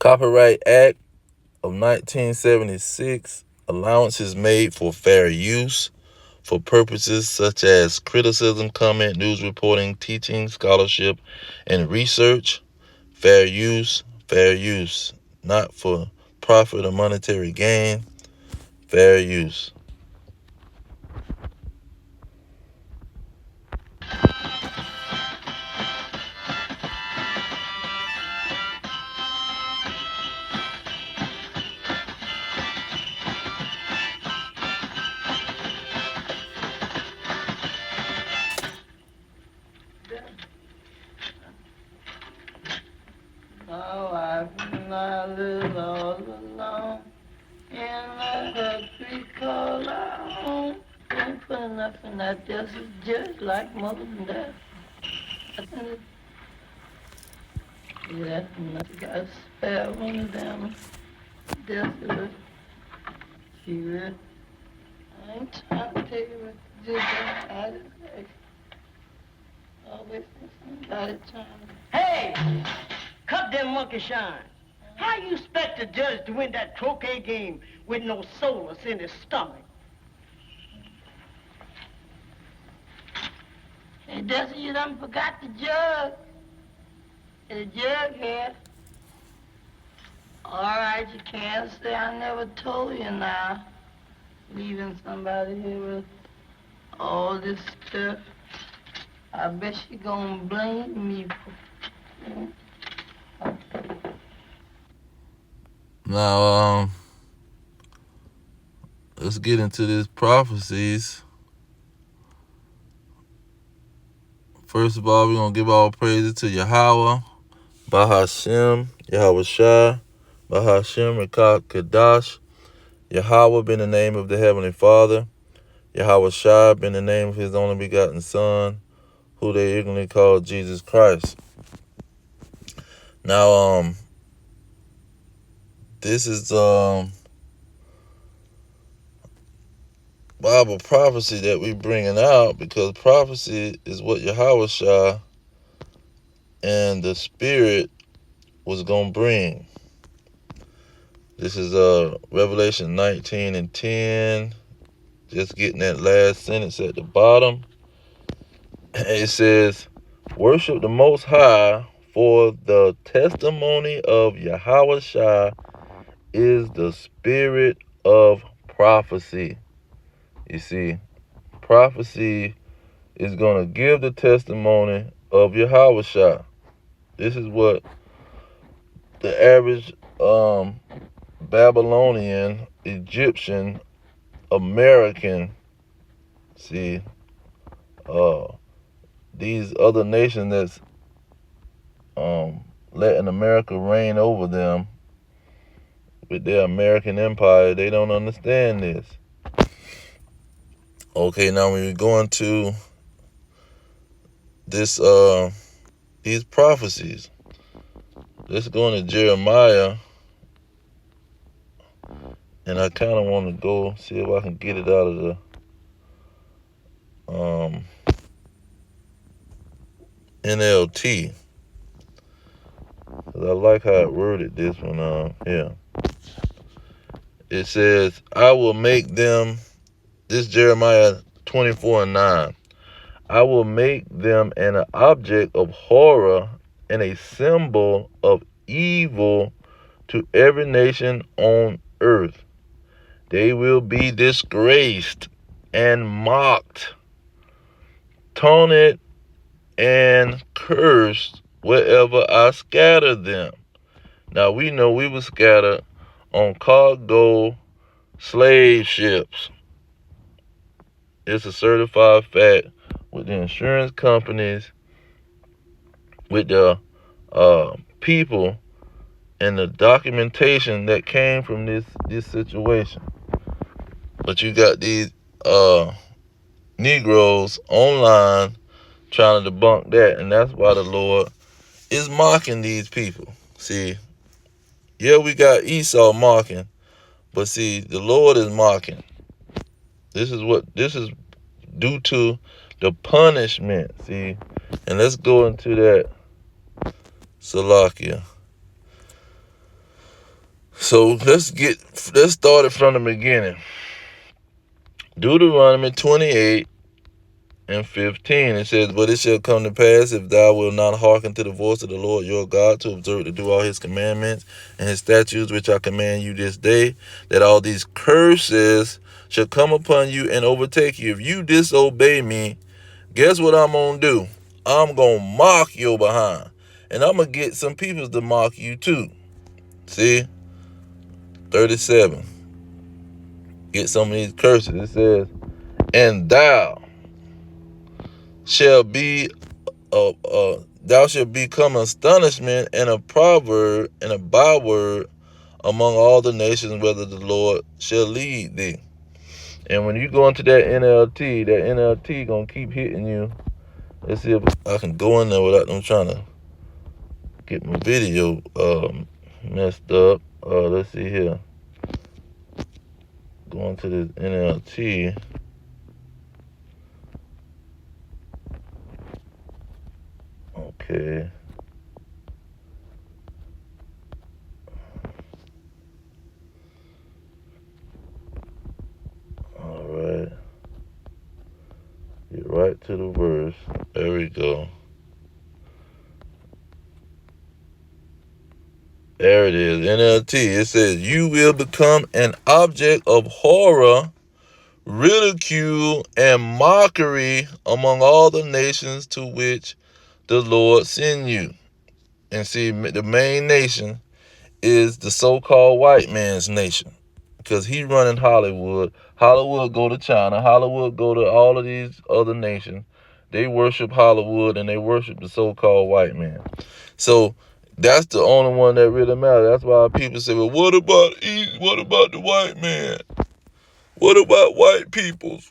Copyright Act of 1976, allowances made for fair use for purposes such as criticism, comment, news reporting, teaching, scholarship, and research. Fair use, not for profit or monetary gain. Fair use. My wife and I live all alone in a country called our home. Ain't for nothing, I just like mother and dad. Yeah, nothing got a spare one of them. Desolate. She real. I ain't trying to tell you what to do, but I just like always think somebody trying to. Hey! Cut them monkey shine. How you expect a judge to win that croquet game with no solace in his stomach? Hey, Dusty, you done forgot the jug. The jug here. All right, you can't say I never told you now. Leaving somebody here with all this stuff. I bet she gonna blame me for... Now, let's get into these prophecies. First of all, we're going to give all praises to Yahweh, Bahashem, Yahweh Shai, Bahashem, Rekah Kadash. Yahweh being the name of the Heavenly Father. Yahweh Shai being the name of his only begotten Son, who they ignorantly call Jesus Christ. Now, this is Bible prophecy that we bringing out, because prophecy is what Yahweh Shai and the Spirit was going to bring. This is Revelation 19:10. Just getting that last sentence at the bottom. It says, worship the Most High, for the testimony of Yahweh Shai is the spirit of prophecy. You see, prophecy is going to give the testimony of Yahweh Shai. This is what the average Babylonian, Egyptian, American, see, these other nations that's letting America reign over them with their American empire, they don't understand this. Okay, now when we go into this, these prophecies, let's go into Jeremiah, and I kind of want to go see if I can get it out of the NLT, because I like how it worded this one. Yeah. It says, I will make them, this Jeremiah 24:9, I will make them an object of horror and a symbol of evil to every nation on earth. They will be disgraced and mocked, taunted and cursed wherever I scatter them. Now we know we were scattered on cargo slave ships. It's a certified fact with the insurance companies, with the people, and the documentation that came from this situation. But you got these Negroes online trying to debunk that, and that's why the Lord is mocking these people. See, yeah, we got Esau mocking, but see, the Lord is mocking. This is due to the punishment. See, and let's go into that Salakia. So let's start it from the beginning. Deuteronomy 28 and 15, it says, "But it shall come to pass, if thou wilt not hearken to the voice of the Lord your God, to observe to do all his commandments and his statutes which I command you this day, that all these curses shall come upon you and overtake you. If you disobey me, guess what I'm going to do? I'm going to mock your behind. And I'm going to get some people to mock you too." See? 37. Get some of these curses. It says, "And thou shalt become astonishment and a proverb and a byword among all the nations, whether the Lord shall lead thee." And when you go into that NLT gonna keep hitting you. Let's see if I can go in there without them trying to get my video messed up. Let's see here. Going to this NLT. Okay. All right. Get right to the verse. There we go. There it is. NLT. It says, "You will become an object of horror, ridicule, and mockery among all the nations to which the Lord send you." And see, the main nation is the so-called white man's nation, because he running Hollywood. Hollywood go to China. Hollywood go to all of these other nations. They worship Hollywood and they worship the so-called white man. So that's the only one that really matters. That's why people say, "Well, what about the white man? What about white people?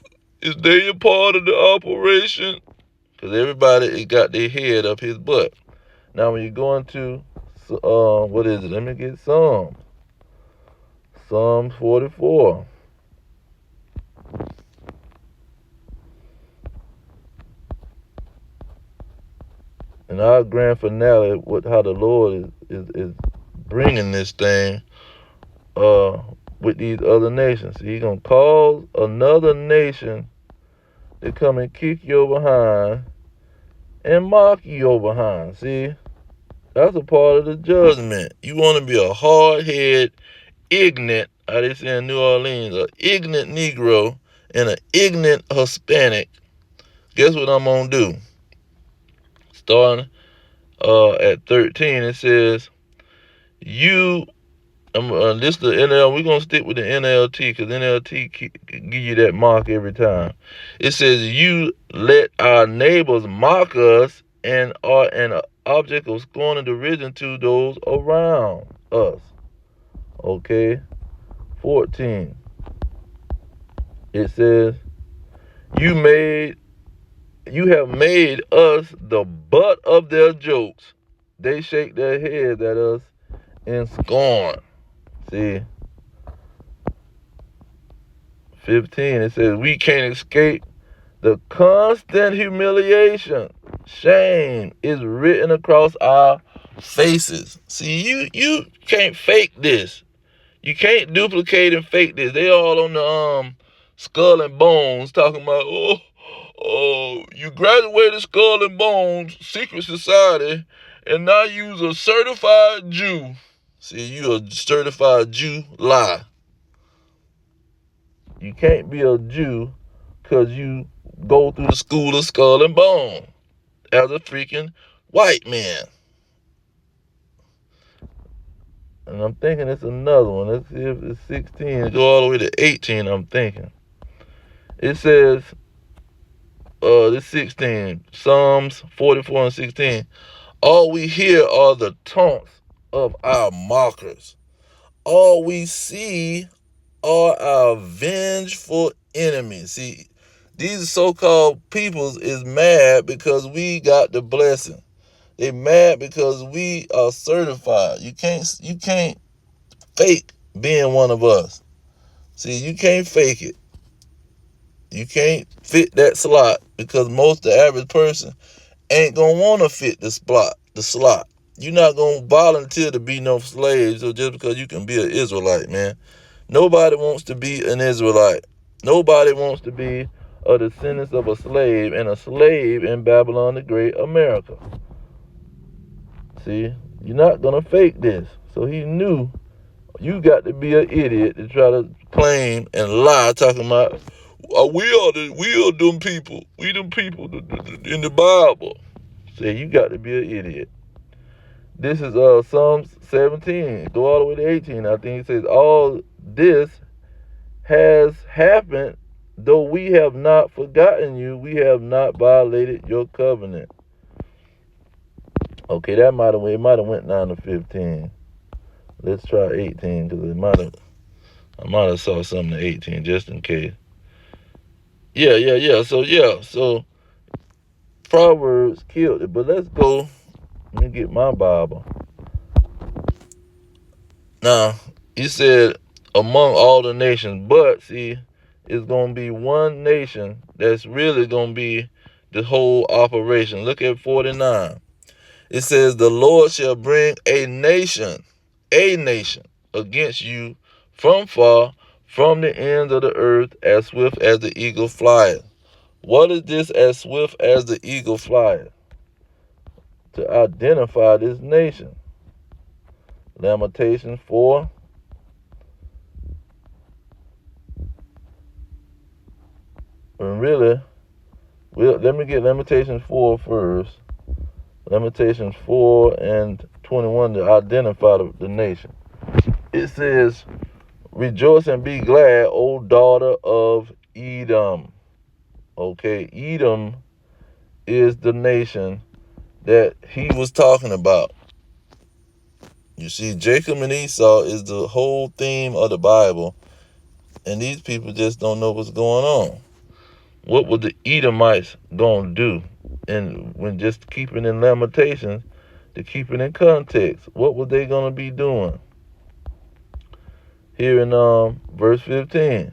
Is they a part of the operation?" Because everybody got their head up his butt. Now, when you go into, what is it? Let me get Psalms 44. And our grand finale, how the Lord is bringing this thing with these other nations. He's going to cause another nation to come and kick your behind and mock your behind. See, that's a part of the judgment. You want to be a hard-headed, ignorant, how they say in New Orleans, an ignorant Negro and an ignorant Hispanic. Guess what I'm going to do? Starting at 13, it says, this the NL. We're gonna stick with the NLT because NLT give you that mark every time. It says, "You let our neighbors mock us and are an object of scorn and derision to those around us." Okay. 14. It says, "You have made us the butt of their jokes. They shake their heads at us in scorn." See, 15, it says, "We can't escape the constant humiliation. Shame is written across our faces." See, you can't fake this. You can't duplicate and fake this. They all on the Skull and Bones talking about, you graduated Skull and Bones secret society and now you's a certified Jew. See, you a certified Jew. Lie. You can't be a Jew because you go through the school of Skull and Bone as a freaking white man. And I'm thinking it's another one. Let's see if it's 16. Go all the way to 18, I'm thinking. It says, this 16, Psalms 44 and 16. "All we hear are the taunts of our mockers. All we see are our vengeful enemies." See, these so-called peoples is mad because we got the blessing. They mad because we are certified. You can't fake being one of us. See, you can't fake it. You can't fit that slot because the average person ain't gonna want to fit the slot. You're not going to volunteer to be no slave so just because you can be an Israelite, man. Nobody wants to be an Israelite. Nobody wants to be a descendant of a slave and a slave in Babylon the Great, America. See, you're not going to fake this. So he knew you got to be an idiot to try to claim and lie, talking about, we are them people. We them people in the Bible. Say, you got to be an idiot. This is Psalms 17. Go all the way to 18. I think it says, all this has happened, though we have not forgotten you. We have not violated your covenant. Okay, it might have went down to 15. Let's try 18 because I might have saw something to 18 just in case. Yeah. So Proverbs killed it. But let's go. Let me get my Bible. Now, he said among all the nations, but see, it's going to be one nation that's really going to be the whole operation. Look at 49. It says, the Lord shall bring a nation against you from far, from the ends of the earth, as swift as the eagle flieth. What is this as swift as the eagle flieth? To identify this nation. Lamentations 4. And really, let me get Lamentations 4 first. Lamentations 4 and 21 to identify the nation. It says, rejoice and be glad, O daughter of Edom. Okay, Edom is the nation that he was talking about. You see, Jacob and Esau is the whole theme of the Bible, and these people just don't know what's going on. What were the Edomites going to do? And when just keeping in Lamentations, to keep it in context, what were they going to be doing? Here in verse 15.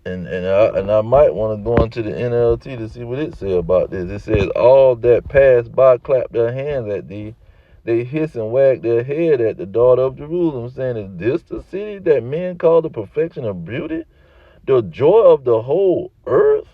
And I might want to go into the NLT to see what it says about this. It says, all that pass by clap their hands at thee. They hiss and wag their head at the daughter of Jerusalem, saying, is this the city that men call the perfection of beauty? The joy of the whole earth?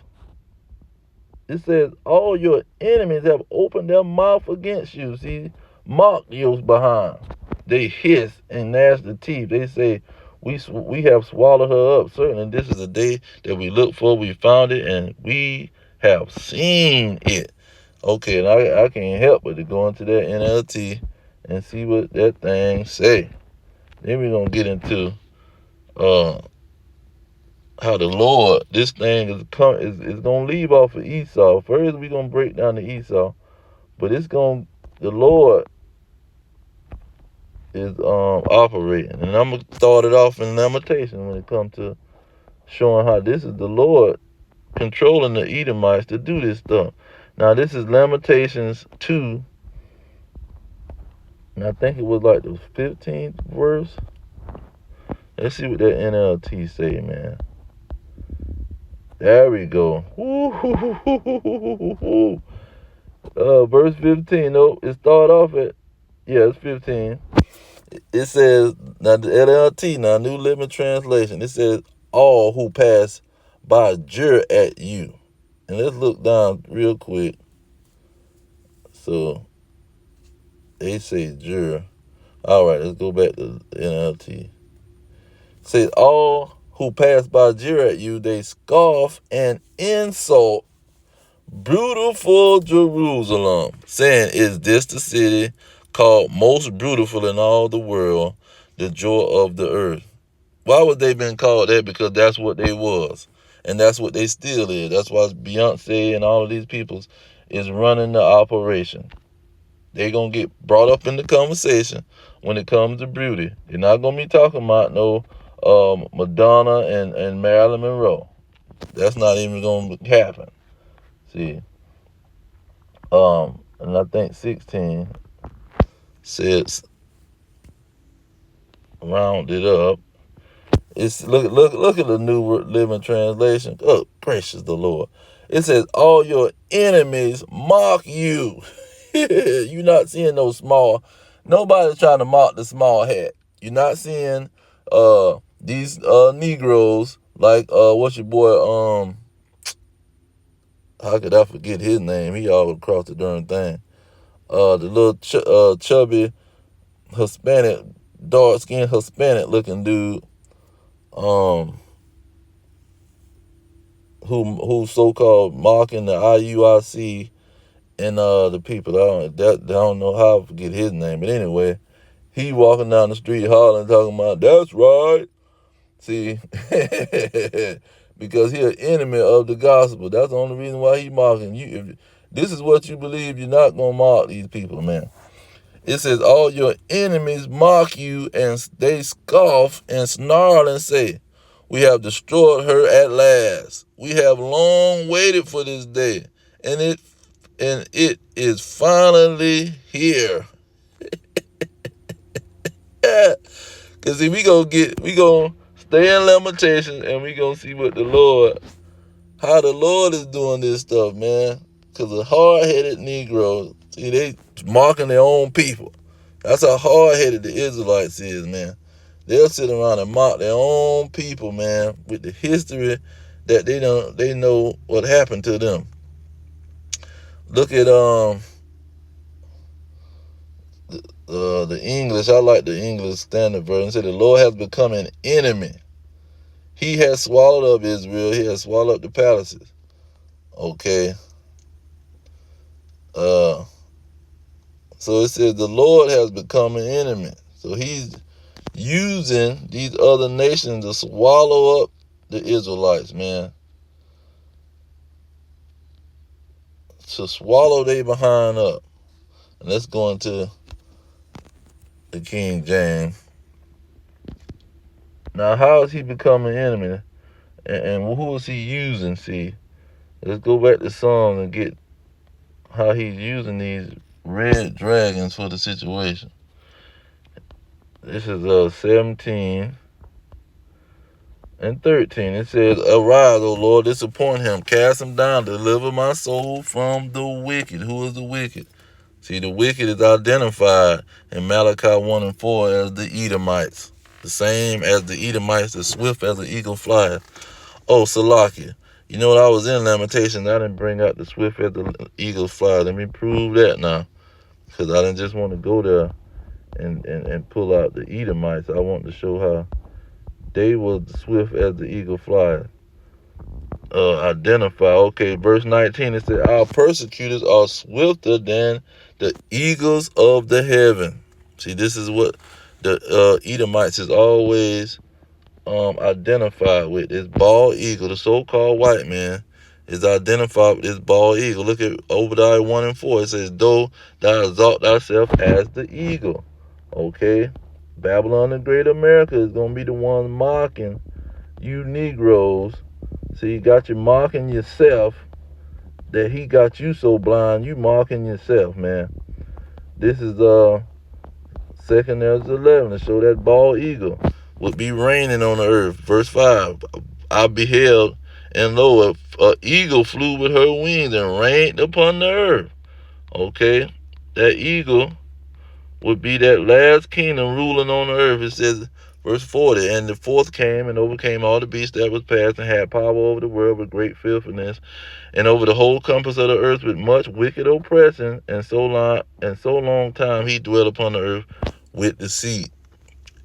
It says, all your enemies have opened their mouth against you. See, mock yours behind. They hiss and gnash the teeth. They say, we have swallowed her up. Certainly, this is a day that we look for. We found it, and we have seen it. Okay, and I can't help but to go into that NLT and see what that thing say. Then we're going to get into how the Lord, this thing is going to leave off of Esau. First, we're going to break down the Esau. But the Lord is operating. And I'm going to start it off in Lamentation when it comes to showing how this is the Lord controlling the Edomites to do this stuff. Now, this is Lamentations 2. And I think it was like the 15th verse. Let's see what that NLT say, man. There we go. Verse 15. No, it started off at, it's 15. It says, now the LLT, now New Living Translation, it says, all who pass by jeer at you. And let's look down real quick. So, they say jeer. All right, let's go back to NLT. It says, all who pass by jeer at you, they scoff and insult beautiful Jerusalem, saying, is this the city called most beautiful in all the world, the joy of the earth? Why would they been called that? Because that's what they was. And that's what they still is. That's why Beyonce and all of these people is running the operation. They're going to get brought up in the conversation when it comes to beauty. They're not going to be talking about no Madonna and Marilyn Monroe. That's not even going to happen. See, and I think 16 says, round it up. It's look at the New Living Translation. Oh, gracious the Lord! It says, all your enemies mock you. You're not seeing those small. Nobody's trying to mock the small hat. You're not seeing these Negroes like what's your boy how could I forget his name? He all across the darn thing. The little chubby Hispanic, dark skinned Hispanic looking dude. Who so called mocking the IUIC and the people. I don't know how I forget his name, but anyway, he walking down the street hollering, talking about that's right. See, because he an enemy of the gospel. That's the only reason why he mocking you. If this is what you believe, you're not gonna mock these people, man. It says all your enemies mock you and they scoff and snarl and say, we have destroyed her at last. We have long waited for this day, and it is finally here. Cause see, we gonna stay in lamentation, and we gonna see how the Lord is doing this stuff, man. Cause the hard-headed Negroes, see, they mocking their own people. That's how hard-headed the Israelites is, man. They'll sit around and mock their own people, man, with the history that they know what happened to them. Look at the English. I like the English Standard Version. It said the Lord has become an enemy. He has swallowed up Israel. He has swallowed up the palaces. Okay. So it says the Lord has become an enemy. So he's using these other nations to swallow up the Israelites, man. To swallow they behind up. And let's go into the King James. Now, how is he becoming an enemy? And who is he using? See, let's go back to Psalms and get how he's using these red dragons for the situation. This is 17 and 13. It says, arise, O Lord, disappoint him, cast him down, deliver my soul from the wicked. Who is the wicked? See, the wicked is identified in Malachi 1 and 4 as the Edomites. The same as the Edomites, the swift as an eagle flieth. Oh, Salakia. You know what, I was in Lamentations. I didn't bring out the swift as the eagle flieth. Let me prove that now. Because I didn't just want to go there and pull out the Edomites. I want to show how they were swift as the eagle flieth. Identify. Okay, verse 19, it said, our persecutors are swifter than the eagles of the heaven. See, this is what the Edomites is always identified with. This bald eagle, the so-called white man, is identified with this bald eagle. Look at Obadiah 1 and 4. It says, though thou exalt thyself as the eagle. Okay, Babylon the Great America is going to be the one mocking you Negroes. So you got you mocking yourself, that he got you so blind, you mocking yourself, man. This is 2 Ezra 11 to show that bald eagle would be reigning on the earth. Verse 5, I beheld, and lo, an eagle flew with her wings and reigned upon the earth. Okay, that eagle would be that last kingdom ruling on the earth. It says, verse 40, and the fourth came and overcame all the beasts that was past, and had power over the world with great fearfulness, and over the whole compass of the earth with much wicked oppression, and so long time he dwelt upon the earth with deceit.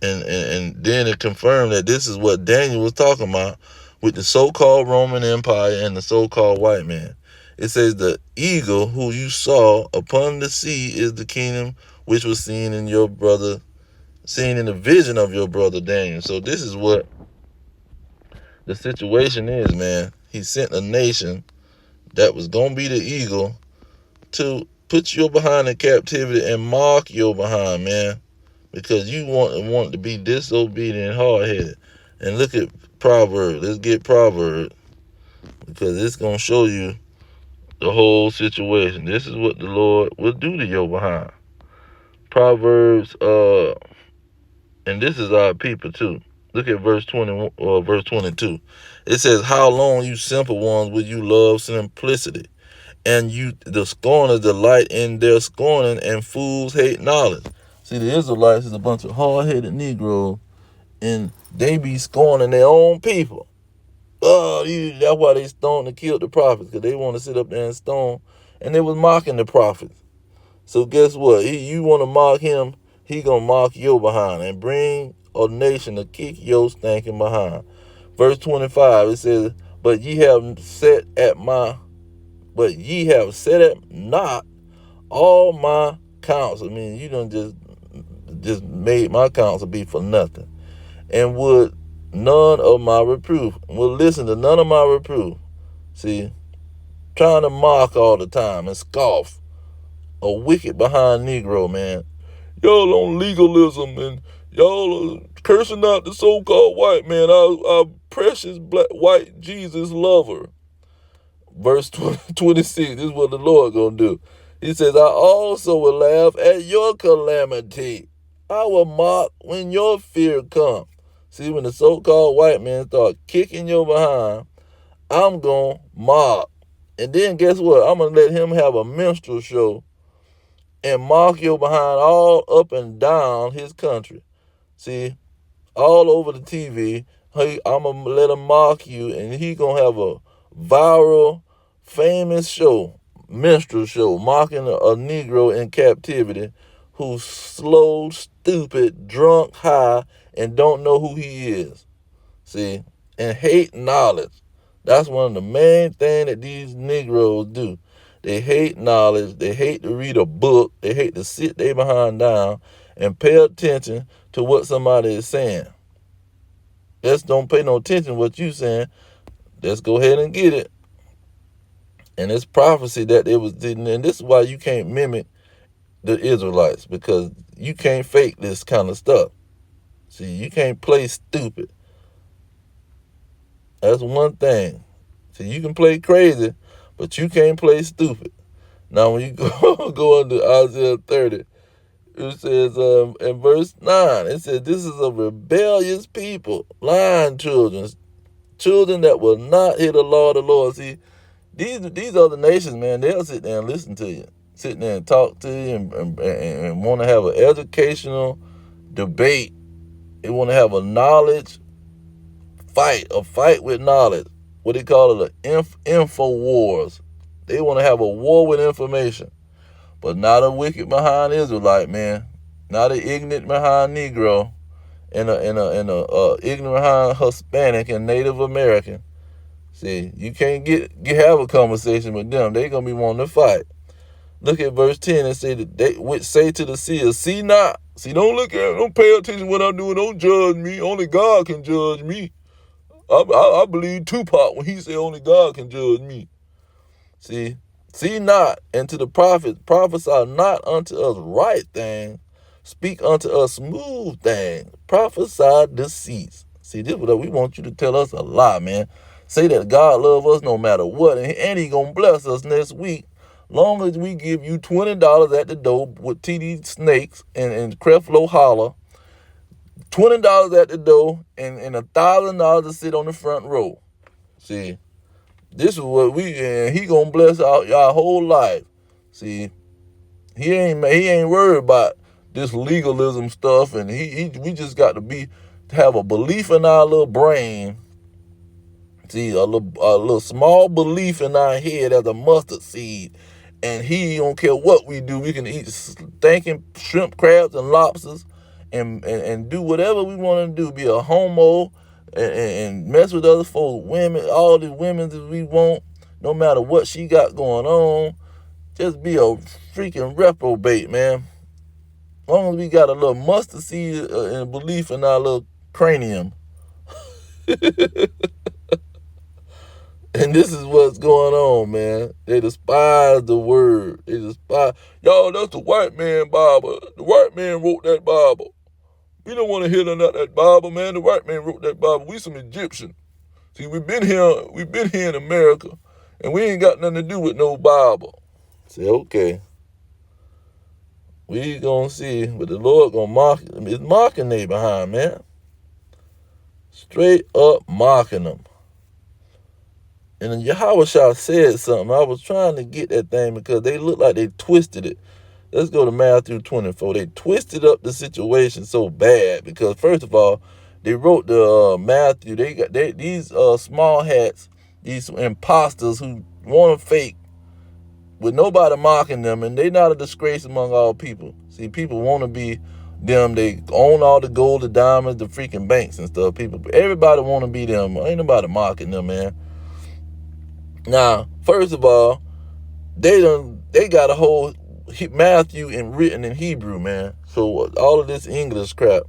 And then it confirmed that this is what Daniel was talking about with the so-called Roman Empire and the so-called white man. It says the eagle who you saw upon the sea is the kingdom which was seen in the vision of your brother Daniel. So this is what the situation is, man. He sent a nation that was going to be the eagle to put you behind in captivity and mark your behind, man. Because you want to be disobedient and hard-headed. And look at Proverbs. Let's get Proverbs. Because it's going to show you the whole situation. This is what the Lord will do to your behind. Proverbs, and this is our people too. Look at verse 22. It says, how long, you simple ones, will you love simplicity And the scorners delight in their scorning, and fools hate knowledge. See, the Israelites is a bunch of hard-headed Negroes, and they be scorning their own people. Oh, that's why they stoned and killed the prophets, because they want to sit up there and stone, and they was mocking the prophets. So guess what? You want to mock him, he gonna mock your behind and bring a nation to kick your stinking behind. Verse 25, it says, But ye have set at not all my counsel. I mean, you done just made my counsel be for nothing. And would none of my reproof. Will listen to none of my reproof. See, trying to mock all the time and scoff. A wicked behind Negro, man. Y'all on legalism and y'all are cursing out the so-called white man, our precious black white Jesus lover. Verse 26, this is what the Lord gonna do. He says, I also will laugh at your calamity. I will mock when your fear comes. See, when the so-called white man start kicking your behind, I'm gonna mock. And then guess what? I'm gonna let him have a minstrel show and mock your behind all up and down his country. See, all over the TV, I'm going to let him mock you, and he going to have a viral, famous show, minstrel show, mocking a Negro in captivity who's slow, stupid, drunk, high, and don't know who he is. See, and hate knowledge. That's one of the main things that these Negroes do. They hate knowledge. They hate to read a book. They hate to sit their behind down and pay attention to what somebody is saying. Let's don't pay no attention to what you saying. Let's go ahead and get it. And it's prophecy that it was, and this is why you can't mimic the Israelites, because you can't fake this kind of stuff. See, you can't play stupid. That's one thing. See, you can play crazy, but you can't play stupid. Now, when you go into Isaiah 30, it says in verse 9, it says, this is a rebellious people, lying children, children that will not hear the law of the Lord. See, these other nations, man, they'll sit there and listen to you, sit there and talk to you and want to have an educational debate. They want to have a knowledge fight, a fight with knowledge. What they call it, info wars. They want to have a war with information. But not a wicked behind Israelite, man. Not an ignorant behind Negro, and a ignorant behind Hispanic and Native American. See, you can't have a conversation with them. They're gonna be wanting to fight. Look at verse 10 and say that they which say to the seers, see not. See, don't pay attention to what I'm doing. Don't judge me. Only God can judge me. I believe Tupac when he said only God can judge me. See not, and to the prophets prophesy not unto us right things, speak unto us smooth things, prophesy deceits. See, this is what we want you to tell us a lie, man. Say that God love us no matter what, and he gonna bless us next week, long as we give you $20 at the door with TD Snakes and Creflo Holler, $20 at the door and $1,000 to sit on the front row. See, this is what he gonna bless our whole life. See, he ain't worried about this legalism stuff, and we just got to have a belief in our little brain. See, a little small belief in our head as a mustard seed, and he don't care what we do. We can eat stinking shrimp, crabs, and lobsters, and do whatever we want to do. Be a homo. And mess with other folks, women, all the women that we want, no matter what she got going on. Just be a freaking reprobate, man. As long as we got a little mustard seed and belief in our little cranium. And this is what's going on, man. They despise the word. They despise, y'all, that's the white man Bible. The white man wrote that Bible. We don't want to hear none of that Bible, man. The white man wrote that Bible. We some Egyptian. See, we've been here in America, and we ain't got nothing to do with no Bible. Say, okay. We gonna see, but the Lord gonna mock them. It's mocking they behind, man. Straight up mocking them. And then Yahweh Shah said something. I was trying to get that thing because they look like they twisted it. Let's go to Matthew 24. They twisted up the situation so bad because, first of all, they wrote the Matthew. These small hats, these imposters who want to fake with nobody mocking them, and they not a disgrace among all people. See, people want to be them. They own all the gold, the diamonds, the freaking banks and stuff. Everybody want to be them. Ain't nobody mocking them, man. Now, first of all, they got a whole Matthew written in Hebrew, man. So all of this English crap,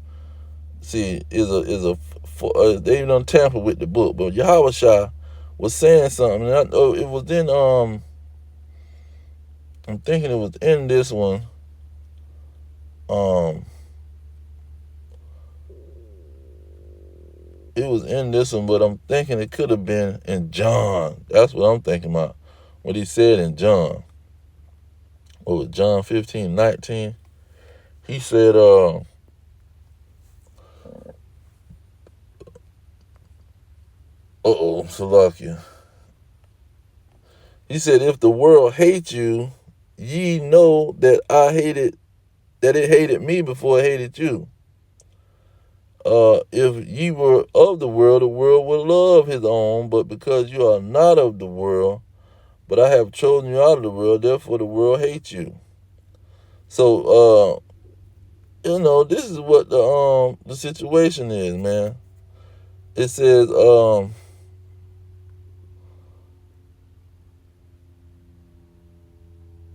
see, they done tamper with the book. But Yahweh Shah was saying something. And I know it was in I'm thinking it was in this one. It was in this one, but I'm thinking it could have been in John. That's what I'm thinking about. What he said in John. What was John 15:19? He said, Salakia. He said, if the world hates you, ye know that it hated me before it hated you. If ye were of the world would love his own, but because you are not of the world, but I have chosen you out of the world, therefore the world hates you. So, this is what the situation is, man. It says,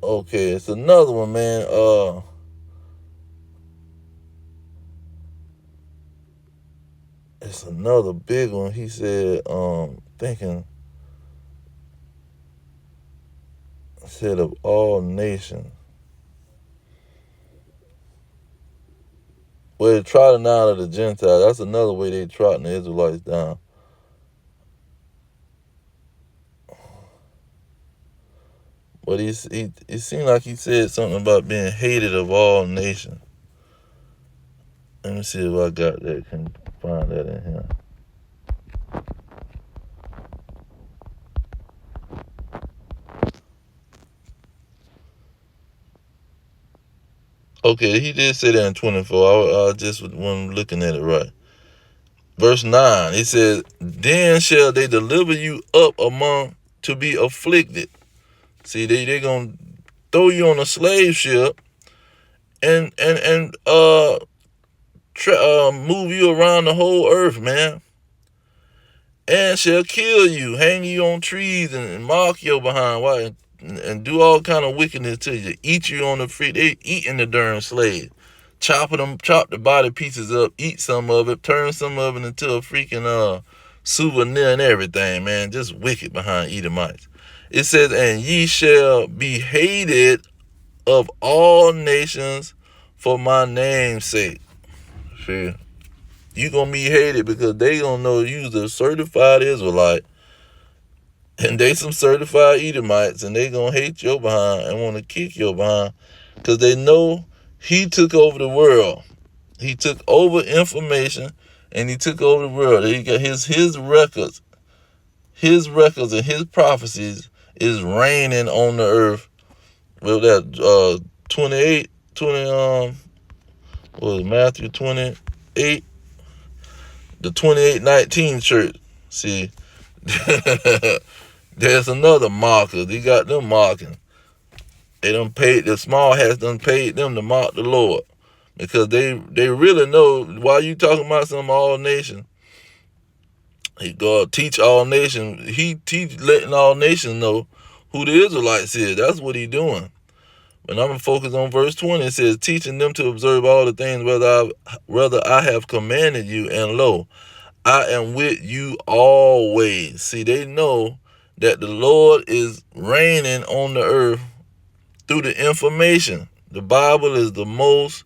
okay, it's another one, man. It's another big one. He said, said of all nations. Well, they're trotting out of the Gentiles. That's another way they trotting the Israelites down. But it seemed like he said something about being hated of all nations. Let me see if I got that. Can find that in here. Okay, he did say that in 24. I just wasn't looking at it right. Verse 9, it says, then shall they deliver you up among to be afflicted. See, they're going to throw you on a slave ship and move you around the whole earth, man. And shall kill you, hang you on trees and mock your behind, and do all kind of wickedness to you. Eat you on the free. They eating the darn slave. Chop the body pieces up, eat some of it, turn some of it into a freaking souvenir and everything, man. Just wicked behind Edomites. It says, and ye shall be hated of all nations for my name's sake. See, you gonna be hated because they gonna know you's a certified Israelite, and they some certified Edomites, and they gonna hate your behind and want to kick your behind because they know he took over the world. He took over information, and he took over the world. He got his records. His records and his prophecies is reigning on the earth. Well, that 28, 20, what was Matthew 28, the 28:19 church. See, there's another marker. They got them marking. They done paid, the small hats done paid them to mock the Lord. Because they really know, why you talking about some all nation, he go teach all nations. He teach letting all nations know who the Israelites is. That's what he doing. But I'm going to focus on verse 20. It says, teaching them to observe all the things whether I have commanded you, and lo, I am with you always. See, they know that the Lord is reigning on the earth through the information. The Bible is the most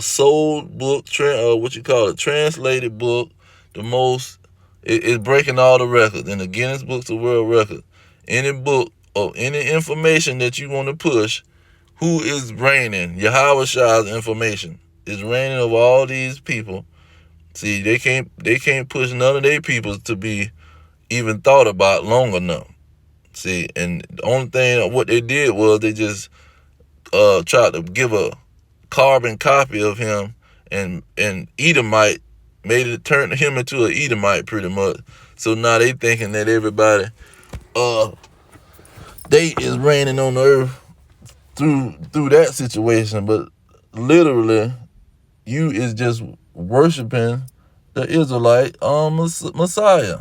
sold book, translated book, the most, it's breaking all the records in the Guinness Books of World Records. Any book or any information that you want to push, who is reigning? Yahweh Shah's information is reigning over all these people. See, they can't push none of their people to be even thought about long enough. See, and the only thing what they did was they just tried to give a carbon copy of him, and Edomite turned him into an Edomite pretty much. So now they thinking that everybody they is reigning on the earth through that situation, but literally you is just worshiping the Israelite Messiah.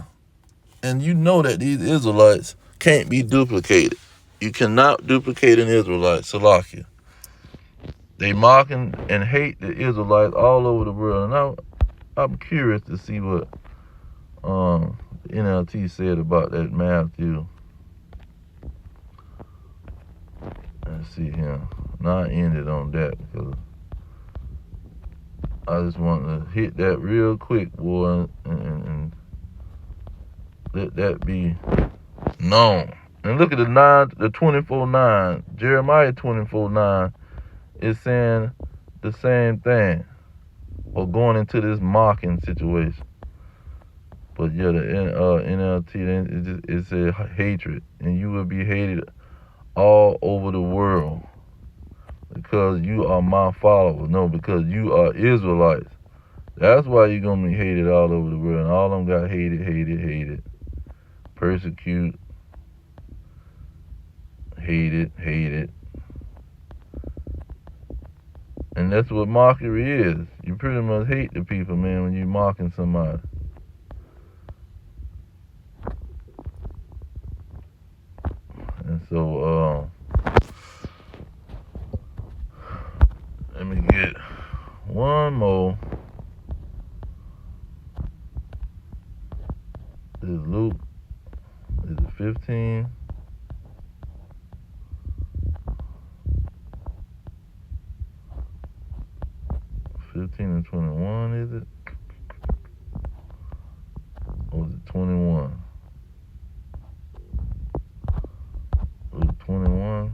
And you know that these Israelites can't be duplicated. You cannot duplicate an Israelite, Salakia. They mock and hate the Israelites all over the world. And I'm curious to see what the NLT said about that Matthew. Let's see here. Now I ended on that because I just want to hit that real quick, boy, and let that be known. And look at the 24:9. Jeremiah 24:9 is saying the same thing, or going into this mocking situation. But yeah, the NLT, it said hatred, and you will be hated all over the world because you are my followers. No, because you are Israelites. That's why you're going to be hated all over the world. And all of them got hated, persecute, hated. And that's what mockery is. You pretty much hate the people, man, when you're mocking somebody. And so, let me get one more. This is Luke. Is it 15? And 21, is it? Or was it 21? Luke 21.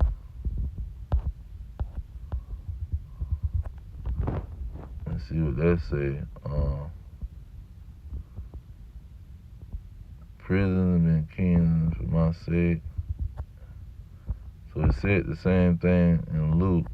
Let's see what that say. Prisons and kingdoms for my sake. So it said the same thing in Luke.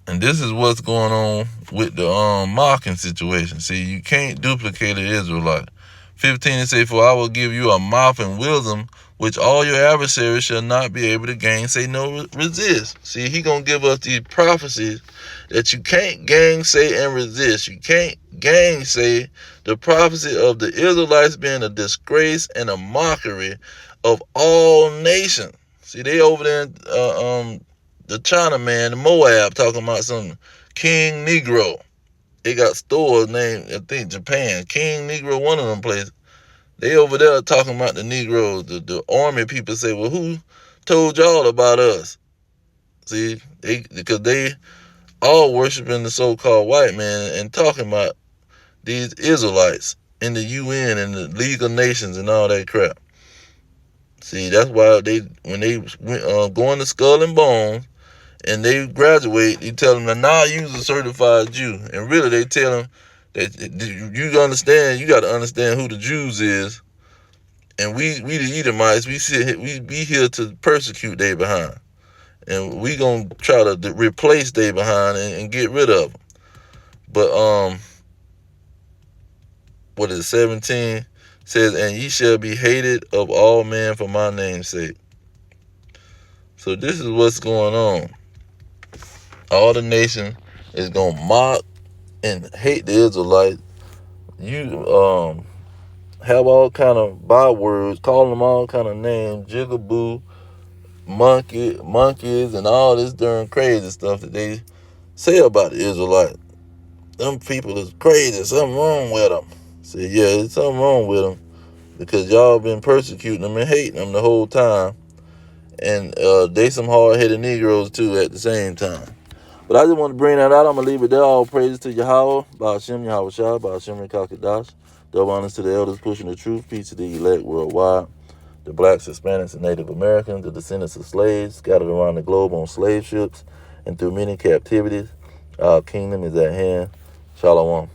And this is what's going on with the mocking situation. See, you can't duplicate an Israelite. 15, it say, for I will give you a mouth and wisdom, which all your adversaries shall not be able to gainsay nor resist. See, he going to give us these prophecies that you can't gainsay and resist. You can't gainsay the prophecy of the Israelites being a disgrace and a mockery of all nations. See, they over there in the Chinaman, the Moab, talking about some King Negro. They got stores named, I think, Japan. King Negro, one of them places. They over there talking about the Negroes. The army people say, well, who told y'all about us? See, because they all worshiping the so-called white man and talking about these Israelites in the UN and the League of Nations and all that crap. See, that's why when they going to Skull and Bones, and they graduate, you tell them that now you're a certified Jew. And really they tell them that you understand, you got to understand who the Jews is. And we the Edomites, we be here to persecute they behind. And we going to try to replace they behind and get rid of them. But, what is it, 17? Says, and ye shall be hated of all men for my name's sake. So this is what's going on. All the nation is going to mock and hate the Israelites. You have all kind of bywords, call them all kind of names, jigaboo, monkeys, and all this darn crazy stuff that they say about the Israelites. Them people is crazy. Something wrong with them. See, yeah, there's something wrong with them because y'all been persecuting them and hating them the whole time. And they some hard-headed Negroes, too, at the same time. But I just want to bring that out. I'm going to leave it there. All praises to Yahweh, Ba'ashem, Yahweh Shah, Ba'ashem, Kakadash. Double honors to the elders pushing the truth. Peace to the elect worldwide. The blacks, Hispanics, and Native Americans, the descendants of slaves scattered around the globe on slave ships and through many captivities. Our kingdom is at hand. Shalom.